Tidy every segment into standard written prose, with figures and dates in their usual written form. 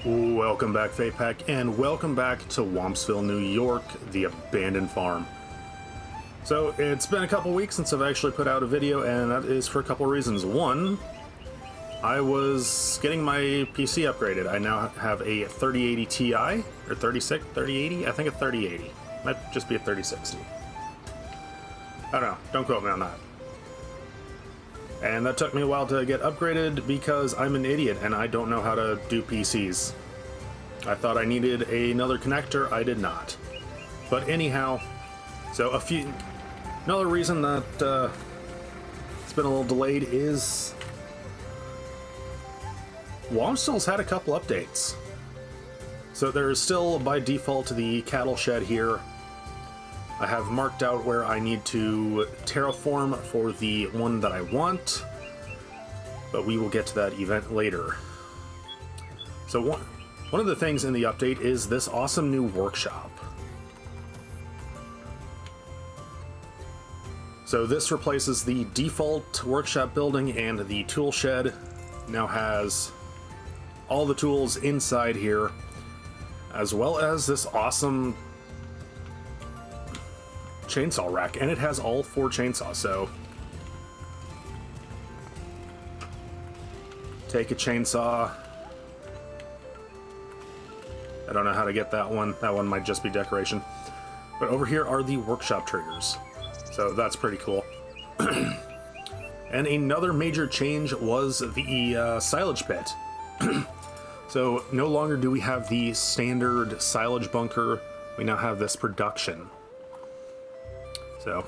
Welcome back, Fatepack, and welcome back to Wompsville, New York, the abandoned farm. So, it's been a couple weeks since I've actually put out a video, and that is for a couple reasons. One, I was getting my PC upgraded. I now have a 3080 Ti, or 3080? I think a 3080. Might just be a 3060. I don't know, don't quote me on that. And that took me a while to get upgraded because I'm an idiot and I don't know how to do PCs. I thought I needed another connector, I did not. But anyhow, so another reason that it's been a little delayed is Wompsville's had a couple updates. So there's still by default the cattle shed here. I have marked out where I need to terraform for the one that I want, but we will get to that event later. So one of the things in the update is this awesome new workshop. So this replaces the default workshop building, and the tool shed now has all the tools inside here, as well as this awesome chainsaw rack, and it has all 4 chainsaws. So take a chainsaw. I don't know how to get that one. That one might just be decoration. But over here are the workshop triggers. So that's pretty cool. And another major change was the silage pit. So no longer do we have the standard silage bunker. We now have this production. So,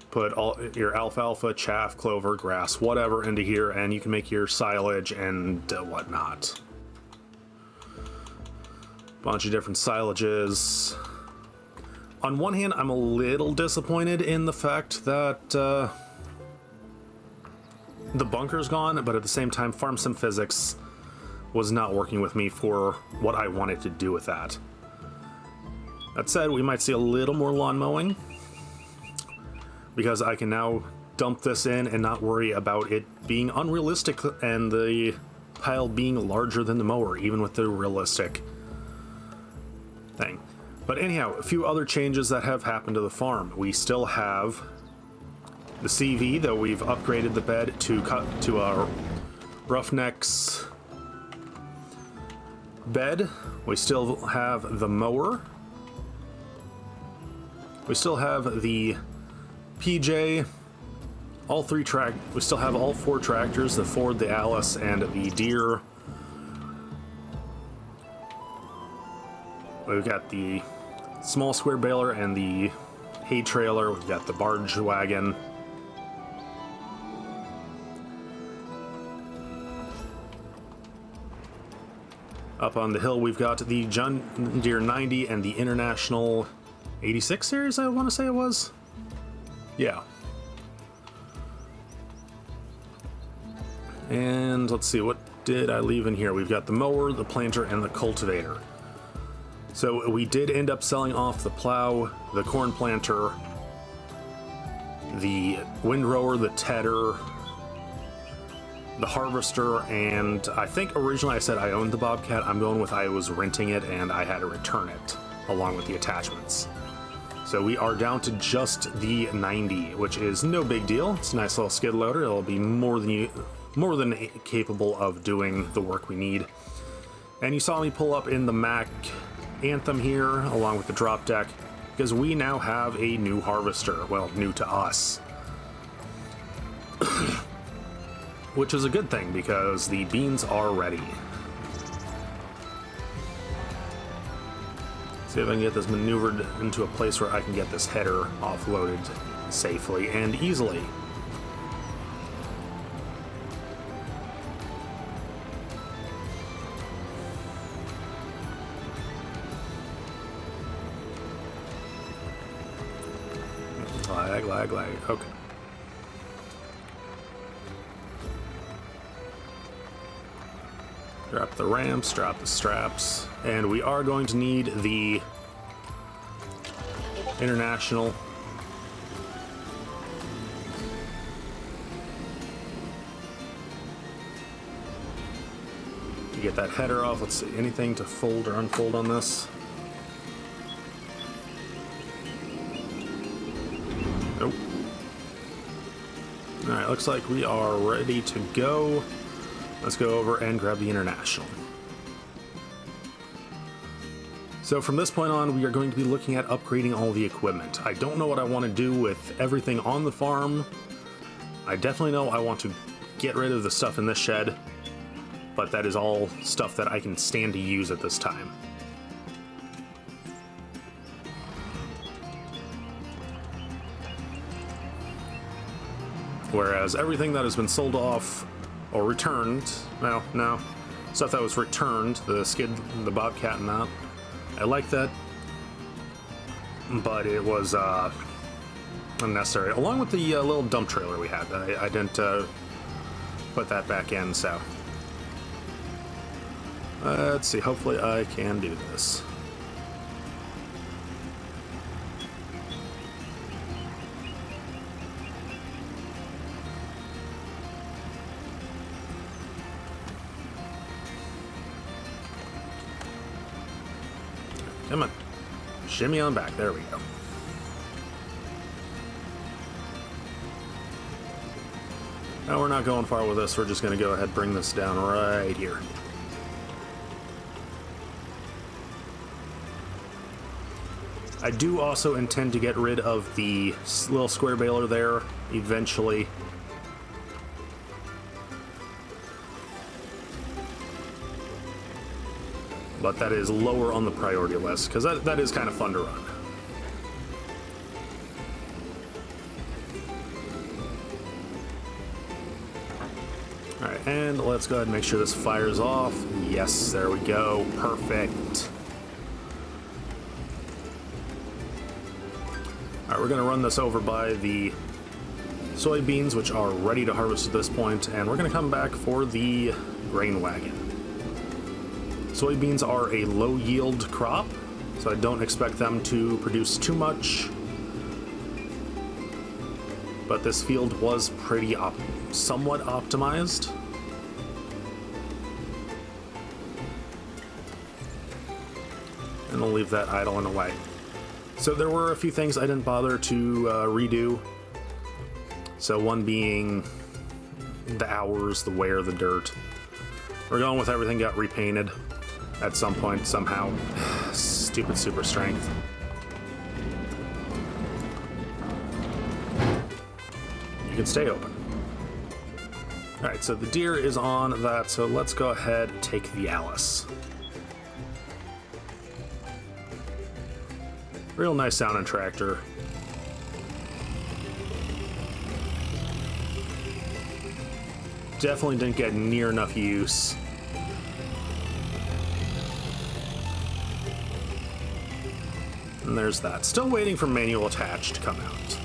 put all your alfalfa, chaff, clover, grass, whatever into here, and you can make your silage and whatnot. Bunch of different silages. On one hand, I'm a little disappointed in the fact that the bunker's gone, but at the same time, Farm Sim Physics was not working with me for what I wanted to do with that. That said, we might see a little more lawn mowing, because I can now dump this in and not worry about it being unrealistic and the pile being larger than the mower, even with the realistic thing. But anyhow, a few other changes that have happened to the farm. We still have the CV, though we've upgraded the bed to cut to a Roughnecks bed. We still have the mower. We still have the PJ, we still have all 4 tractors, the Ford, the Alice, and the Deere. We've got the small square baler and the hay trailer. We've got the barge wagon. Up on the hill, we've got the John Deere 90 and the International 86 series, I want to say it was. Yeah. And let's see, what did I leave in here? We've got the mower, the planter, and the cultivator. So we did end up selling off the plow, the corn planter, the windrower, the tedder, the harvester, and I think originally I said I owned the Bobcat. I'm going with I was renting it and I had to return it along with the attachments. So we are down to just the 90, which is no big deal. It's a nice little skid loader. It'll be more than capable of doing the work we need. And you saw me pull up in the Mack Anthem here, along with the drop deck, because we now have a new harvester. Well, new to us. Which is a good thing, because the beans are ready. See if I can get this maneuvered into a place where I can get this header offloaded safely and easily. Lag. Okay. Drop the ramps, drop the straps, and we are going to need the International. get that header off. Let's see, anything to fold or unfold on this? Nope. Alright, looks like we are ready to go. Let's go over and grab the International. So from this point on, we are going to be looking at upgrading all the equipment. I don't know what I want to do with everything on the farm. I definitely know I want to get rid of the stuff in this shed, but that is all stuff that I can stand to use at this time. Whereas everything that has been sold off or returned, well, no, stuff that was returned, the skid, the Bobcat and that, I like that, but it was unnecessary. Along with the little dump trailer we had, I didn't put that back in, so. Let's see, hopefully I can do this. Come on. Shimmy on back. There we go. Now we're not going far with this. We're just going to go ahead and bring this down right here. I do also intend to get rid of the little square baler there eventually. But that is lower on the priority list, because that is kind of fun to run. Alright, and let's go ahead and make sure this fires off. Yes, there we go. Perfect. Alright, we're going to run this over by the soybeans, which are ready to harvest at this point, and we're going to come back for the grain wagon. Soybeans are a low-yield crop, so I don't expect them to produce too much. But this field was pretty somewhat optimized. And we'll leave that idling away. So there were a few things I didn't bother to redo. So one being the hours, the wear, the dirt. We're going with everything got repainted at some point, somehow. Stupid super strength. You can stay open. Alright, so the deer is on that, so let's go ahead and take the Alice. Real nice sounding tractor. Definitely didn't get near enough use. And there's that. Still waiting for manual attach to come out.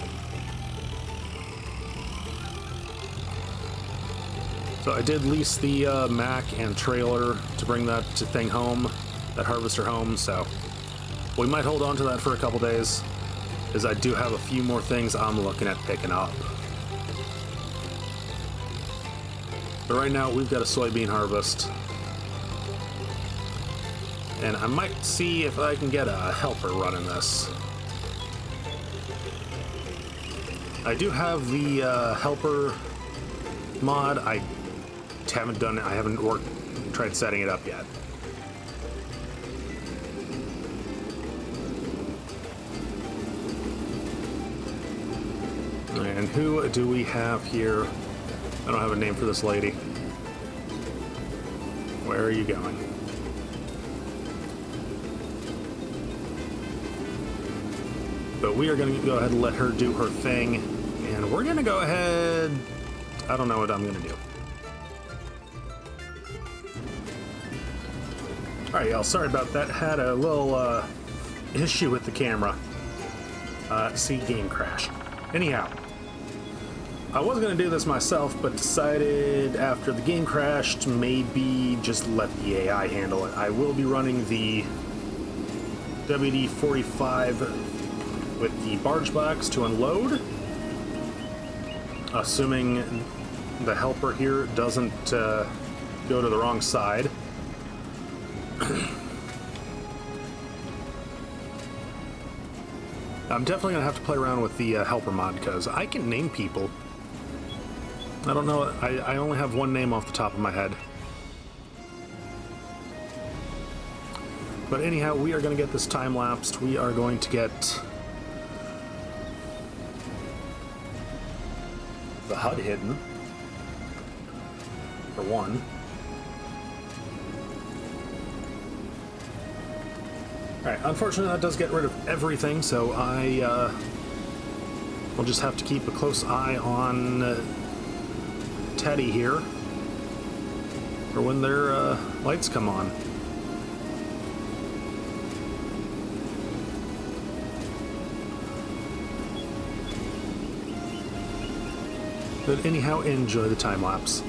So I did lease the Mack and trailer to bring that thing home, that harvester home, so we might hold on to that for a couple days, because I do have a few more things I'm looking at picking up. But right now we've got a soybean harvest. And I might see if I can get a helper running this. I do have the helper mod. I haven't done it. I haven't tried setting it up yet. And who do we have here? I don't have a name for this lady. Where are you going? But we are going to go ahead and let her do her thing. And we're going to go ahead... I don't know what I'm going to do. Alright, y'all. Sorry about that. Had a little issue with the camera. See, game crash. Anyhow. I was going to do this myself, but decided after the game crashed, maybe just let the AI handle it. I will be running the WD-45 with the barge box to unload, assuming the helper here doesn't go to the wrong side. I'm definitely going to have to play around with the helper mod, because I can name people. I don't know, I only have one name off the top of my head. But anyhow, we are going to get this time-lapsed. We are going to get the HUD hidden, for one. Alright, unfortunately that does get rid of everything, so I will just have to keep a close eye on Teddy here for when their lights come on. But anyhow, enjoy the time lapse.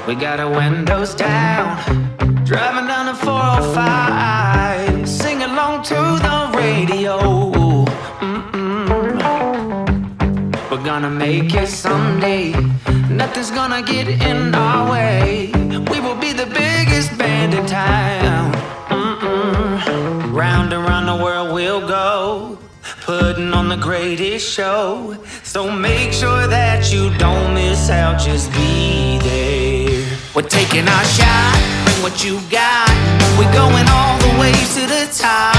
We got our windows down, driving down the 405, sing along to the radio. We're gonna make it someday, nothing's gonna get in our way. We will be the biggest band in town. Round and round the world we'll go, putting on the greatest show. So make sure that you don't miss out, just be there. We're taking our shot, bring what you got. We're going all the way to the top.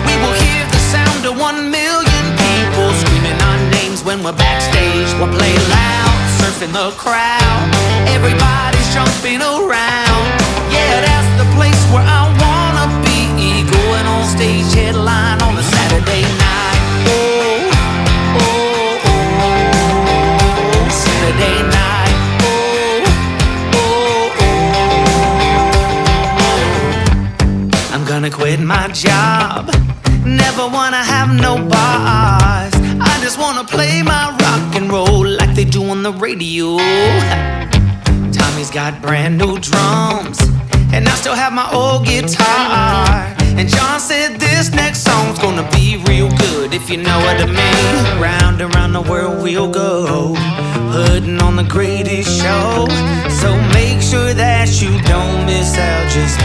We will hear the sound of 1 million people screaming our names when we're backstage. We'll play loud, surf surfing the crowd. Everybody's jumping around. Yeah, that's the place where I wanna be. Going on stage, headline on a Saturday night. Oh, oh, oh, Saturday night. Oh, oh, oh. I'm gonna quit my job. Never wanna have no bars. I just wanna play my rock and roll like they do on the radio. Tommy's got brand new drums, and I still have my old guitar. And John said this next song's gonna be real good, if you know what I mean. Round and round the world we'll go, putting on the greatest show. So make sure that you don't miss out, just be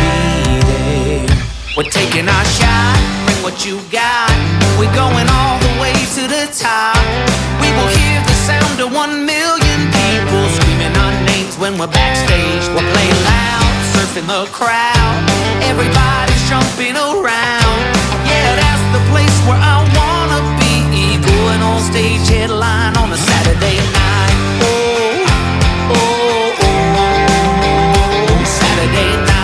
there. We're taking our shot, bring what you got. We're going all the way to the top. We will hear the sound of 1 million people screaming our names when we're backstage. We'll play loud, surfing the crowd. Everybody's jumping around. Yeah, that's the place where I wanna be. Going on stage, headline on a Saturday night. Oh, oh, oh, Saturday night.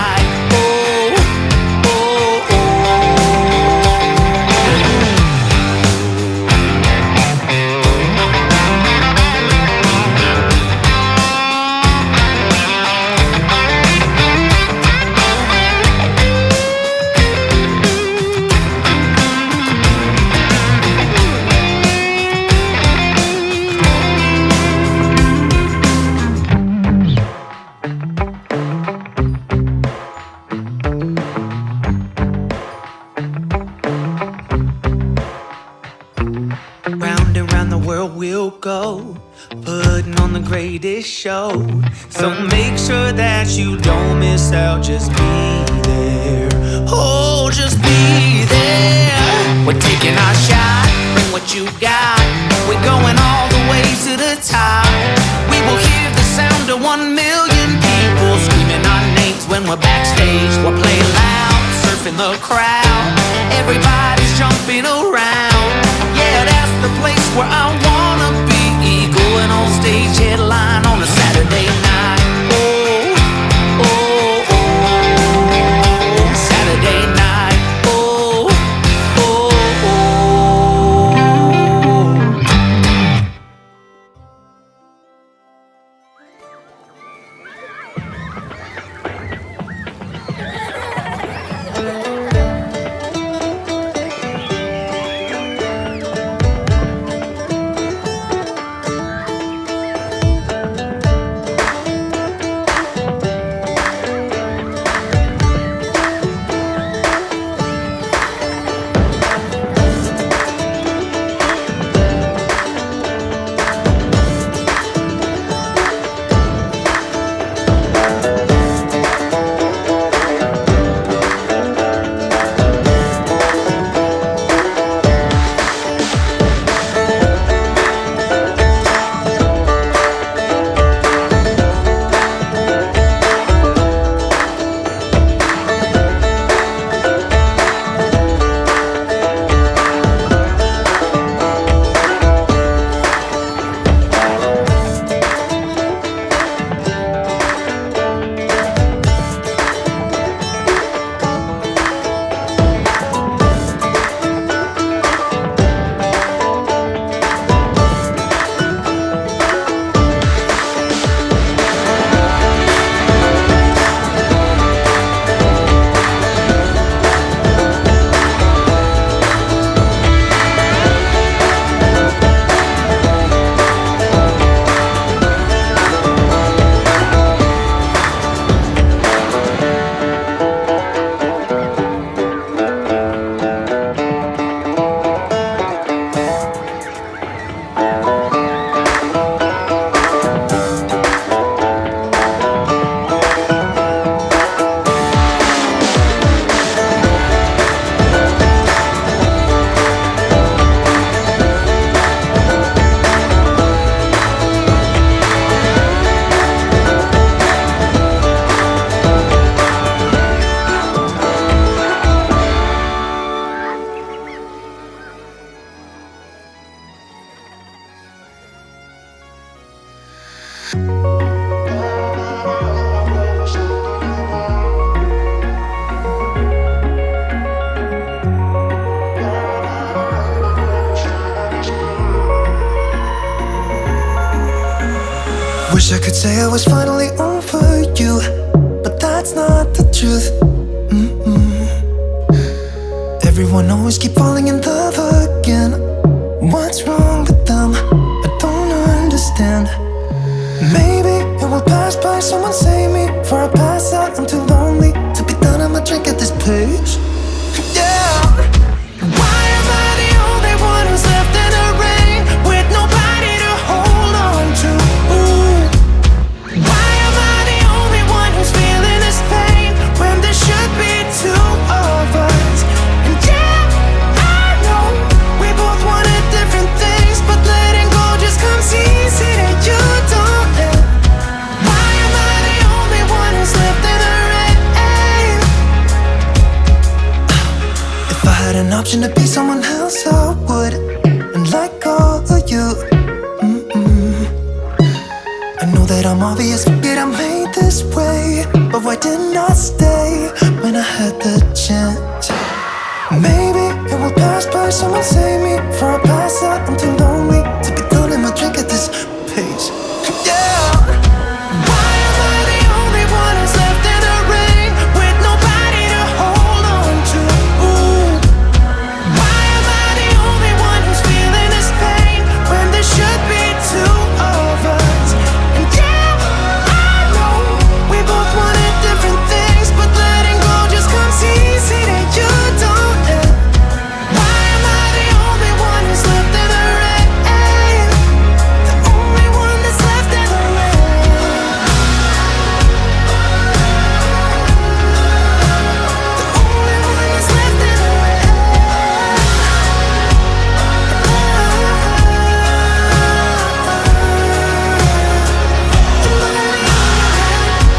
We'll go, putting on the greatest show. So make sure that you don't miss out, just be there. Oh, just be there. We're taking our shot, bring what you got. We're going all the way to the top. We will hear the sound of 1 million people screaming our names when we're backstage. We'll play loud, surfing the crowd. Everybody's jumping around. Yeah, that's the place where I wanna be. Going on stage, headline on a Saturday night. Oh, oh, oh, Saturday night. Oh, oh, oh. Wish I could say I was finally over you, but that's not the truth. Everyone always keep falling in love again. What's wrong with them? I don't understand. Maybe it will pass by, someone save me. Before I pass out, I'm too lonely to be done. I'ma drink at this pace. Yeah. Why am I the only one who's left in the rain with nobody to hold on to? Ooh. Why am I the only one who's feeling this pain when there should be two of us? And yeah, I know we both wanted different things, but letting go just comes easy and you don't let. Why am I the only one who's left in the rain? If I had an option to be someone else, I would, and let go of you. I know that I'm obvious, forget I'm made this way, but why didn't I stay when I had the chance? Maybe it will pass by, someone save me. Before I pass out, I'm too lonely to be done in my drink at this pace. Yeah. Why am I the only one who's left in the rain with nobody to hold on to? Ooh. Why am I the only one who's feeling this pain when there should be two of us? And yeah, I know we both wanted different things, but letting go just comes easy and you don't let. Why am I the only one who's left in the rain? The only one that's left in the rain. The only one that's left in the rain.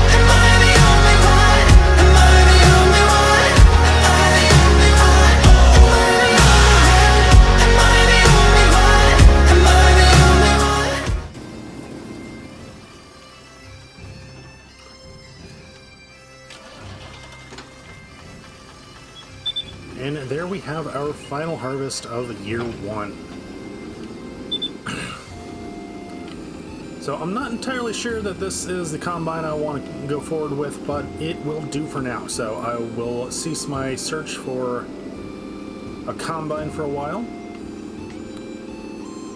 Am I the only one? Am I the only one? Am I the only one? Am I the only one? Am I the only one? And there we have our final harvest of year one. So I'm not entirely sure that this is the combine I want to go forward with, but it will do for now. So I will cease my search for a combine for a while.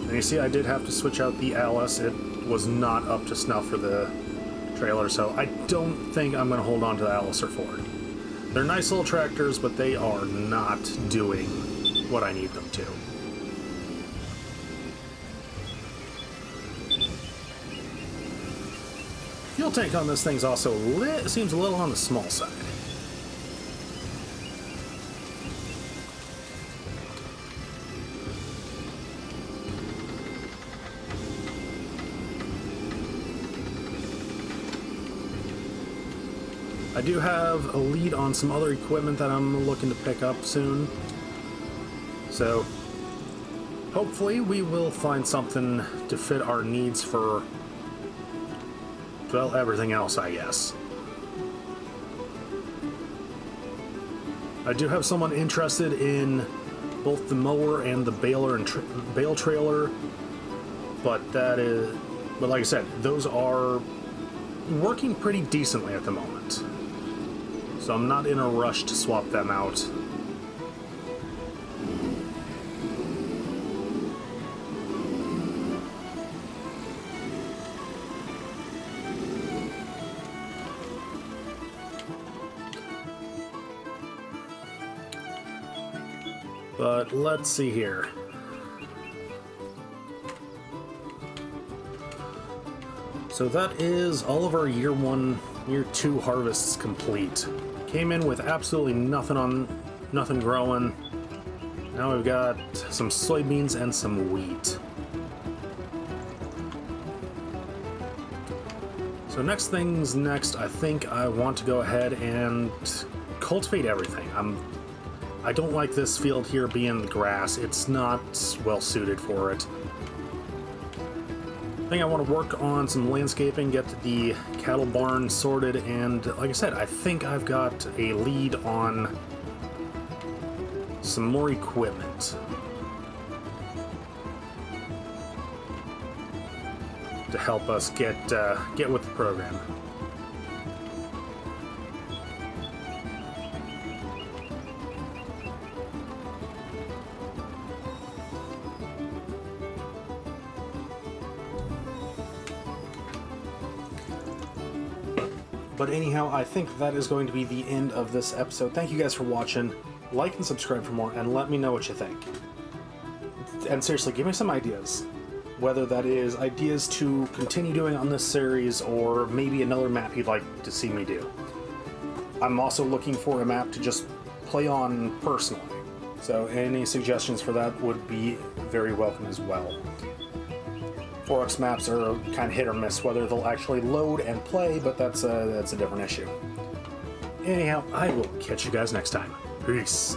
And you see I did have to switch out the Alice. It was not up to snuff for the trailer, so I don't think I'm going to hold on to the Alice or Ford. They're nice little tractors, but they are not doing what I need them to. Fuel tank on this thing's also seems a little on the small side. I do have a lead on some other equipment that I'm looking to pick up soon. So hopefully we will find something to fit our needs for, well, everything else, I guess. I do have someone interested in both the mower and the baler and bale trailer, but like I said, those are working pretty decently at the moment. So I'm not in a rush to swap them out. But let's see here. So that is all of our year one, year two harvests complete. Came in with absolutely nothing growing. Now we've got some soybeans and some wheat. So next things next, I think I want to go ahead and cultivate everything. I don't like this field here being the grass. It's not well suited for it. think I want to work on some landscaping, get the cattle barn sorted, and like I said, I think I've got a lead on some more equipment to help us get with the program. But anyhow, I think that is going to be the end of this episode. Thank you guys for watching. Like and subscribe for more, and let me know what you think. And seriously, give me some ideas. Whether that is ideas to continue doing on this series, or maybe another map you'd like to see me do. I'm also looking for a map to just play on personally. So any suggestions for that would be very welcome as well. 4X maps are kind of hit or miss, whether they'll actually load and play, but that's a different issue. Anyhow, I will catch you guys next time. Peace.